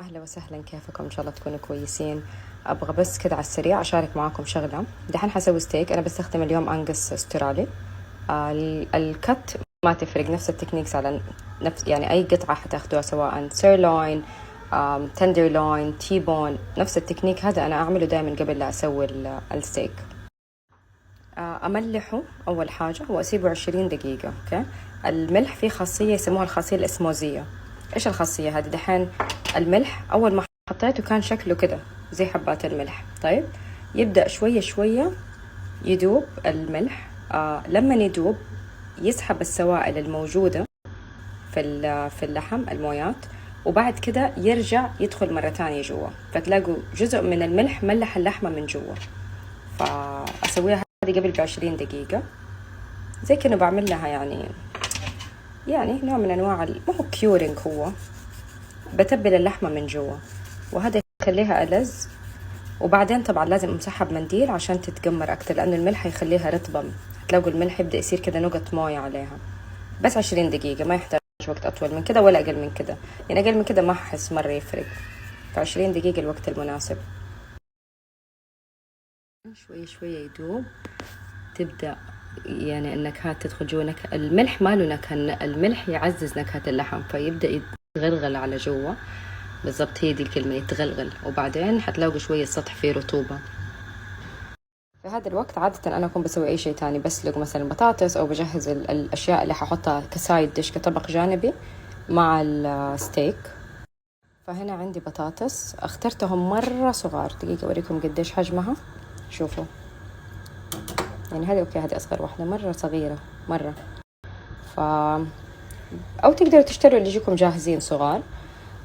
أهلا وسهلا، كيفكم؟ إن شاء الله تكونوا كويسين. أبغى بس كده على السريع أشارك معاكم شغلة. دحين حسوي ستيك. أنا بستخدم اليوم أنجس أسترالي. الكت ما تفرق، نفس التكنيكس على نفس، يعني أي قطعة حتاخدوها سواء سيرلوين، تندرلوين، تيبون، نفس التكنيك هذا أنا أعمله دائما قبل لا أسوي الستيك. أملحه أول حاجة وأسيبه 20 دقيقة. أوكي. الملح فيه خاصية يسموها الخاصية الإسموزية. إيش الخاصية هذه؟ دحين الملح أول ما حطيته كان شكله كده زي حبات الملح. طيب يبدأ شوية شوية يدوب الملح. لما يدوب يسحب السوائل الموجودة في اللحم، المويات، وبعد كده يرجع يدخل مرة تانية جوا، فتلاقوا جزء من الملح ملح اللحمة من جوا. فأسويها هذه قبل ب20 دقيقة زي كأنه بعمل لها يعني نوع من أنواع ما هو كيورينج، هو بتبل اللحمة من جوا، وهذا يخليها ألذ. وبعدين طبعا لازم أمسحها بمنديل عشان تتجمر أكتر، لأنه الملح يخليها رطبة. هتلاقوا الملح يبدأ يصير كده نقط موية عليها. بس 20 دقيقة، ما يحتاج وقت أطول من كده ولا أقل من كده. يعني أقل من كده ما أحس مرة يفرق. ف20 دقيقة الوقت المناسب. شوي شوي يدوب، تبدأ يعني النكهات تدخل جوا. الملح ما له نكهة، الملح يعزز نكهة اللحم، فيبدأ يتغلغل على جوا. بالضبط، هي دي الكلمة، يتغلغل. وبعدين حتلاقوا شوية السطح فيه رطوبة. في هذا الوقت عادة أنا أكون بسوي أي شيء تاني، بسلق مثلا بطاطس، أو بجهز الأشياء اللي ححطها كسايد ديش، كطبق جانبي مع الستيك. فهنا عندي بطاطس اخترتهم مرة صغار. دقيقة أوريكم قديش حجمها. شوفوا، يعني هذه أوكي، هذه أصغر واحدة، مرة صغيرة مرة. ف أو تقدروا تشتروا اللي يجيكم جاهزين صغار.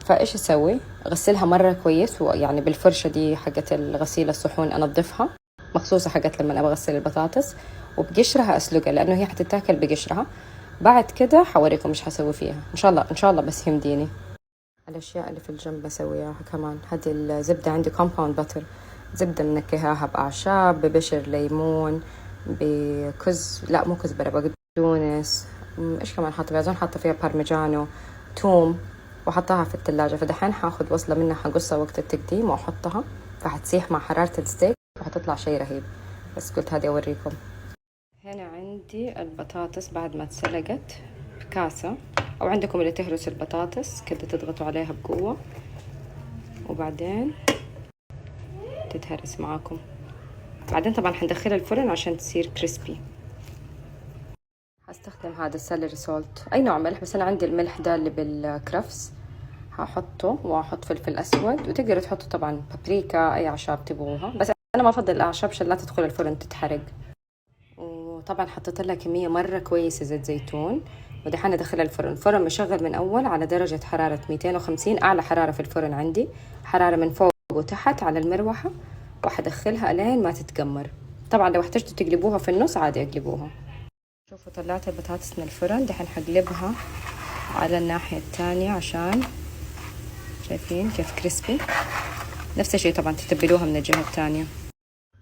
فإيش أسوي؟ أغسلها مرة كويس، ويعني بالفرشة دي حقت الغسيل الصحون أنظفها، مخصوصة حقت لما أبغى أغسل البطاطس. وبقشرها أسلقها لأنه هي حتتاكل بقشرها. بعد كده حوريكم إيش حسوي فيها إن شاء الله. إن شاء الله بس يمديني. الأشياء اللي في الجنب بسويها كمان. هذه الزبدة عندي كومباوند باتر، زبدة منكهاها بأعشاب، ببشر ليمون، لا مو كزبرة، بقدونس. إيش كمان حاطة فيها؟ أظن حاطة فيها بارميجانو، توم، وحطها في الثلاجة. فدحين حاخد وصلة منها، حقصها وقت التقديم وأحطها، فحتسيح مع حرارة الستيك وحتطلع شيء رهيب. بس قلت هذه أوريكم. هنا عندي البطاطس بعد ما اتسلقت بكاسة، أو عندكم اللي تهرس البطاطس كده، تضغطوا عليها بقوة وبعدين تتهرس معاكم. بعدين طبعا حندخلها الفرن عشان تصير كريسبي. هستخدم هذا السلري سولت، أي نوع ملح، بس أنا عندي الملح ده اللي بالكرفس. هحطه، وأحط فلفل أسود، وتقدروا تحطوا طبعا بابريكا، أي أعشاب تبغوها، بس أنا ما أفضل الأعشاب عشان لا تدخل الفرن تتحرق. وطبعا حطيت لها كمية مرة كويسة زيت زيتون. ودحين أدخلها الفرن مشغل من أول على درجة حرارة 250، أعلى حرارة في الفرن عندي، حرارة من فوق وتحت على المروحة. وحدخلها ألين ما تتجمر. طبعا لو احتجتوا تقلبوها في النص عادي اقلبوها. شوفوا، طلعت البطاطس من الفرن. دحين حقلبها على الناحية الثانية عشان شايفين كيف كريسبي. نفس الشيء طبعا تتبلوها من الجهة الثانية.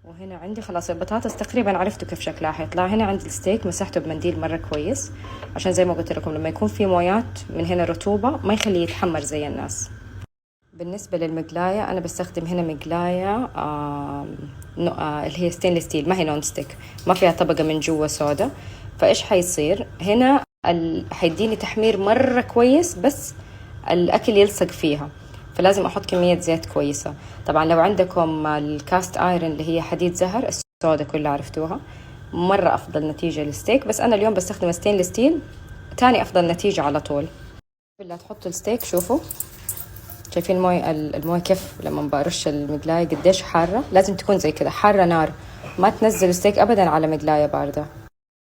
وهنا عندي خلاص البطاطس تقريبا عرفتوا كيف شكلها حيطلع. هنا عندي الستيك مسحته بمنديل مرة كويس، عشان زي ما قلت لكم لما يكون في مويات من هنا رطوبة ما يخليه يتحمر زي الناس. بالنسبة للمقلاية أنا بستخدم هنا مقلاية اللي هي ستينلس ستيل، ما هي نون ستيك، ما فيها طبقة من جوا سودا. فإيش حيصير هنا؟ حيديني تحمير مرة كويس، بس الأكل يلصق فيها. فلازم أحط كمية زيت كويسة. طبعا لو عندكم الكاست آيرن اللي هي حديد زهر السودا كلها عرفتوها، مرة أفضل نتيجة للستيك. بس أنا اليوم بستخدم ستينلس ستيل، تاني أفضل نتيجة على طول. بالله تحطوا الستيك، شوفوا شايفين المويه كيف لما برش المقلاية قديش حارة. لازم تكون زي كده حارة نار، ما تنزل الستيك أبدا على مقلاية باردة.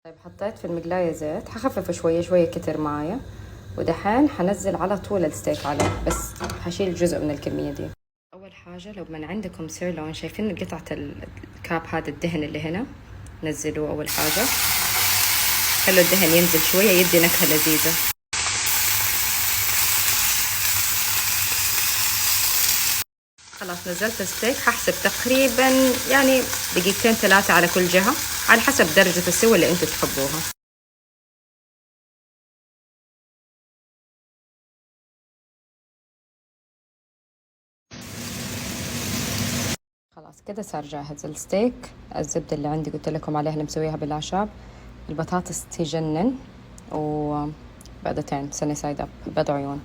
طيب حطيت في المقلاية زيت، حخفف شوية شوية كتر معايا. ودحين حنزل على طول الستيك عليه، بس حشيل جزء من الكمية دي. أول حاجة لو من عندكم سيرلون، شايفين قطعة الكاب هذا الدهن اللي هنا، نزلوه أول حاجة، خلوا الدهن ينزل شوية يدي نكهة لذيذة. خلاص نزلت الستيك، ححسب تقريبا يعني دقيقتين 3 على كل جهة، على حسب درجة السوى اللي انتوا تحبوها. خلاص كده صار جاهز الستيك. الزبدة اللي عندي قلت لكم عليها اللي مسويها بالأعشاب. البطاطس تجنن، وبيضتين سنة سايدة، بيض عيون.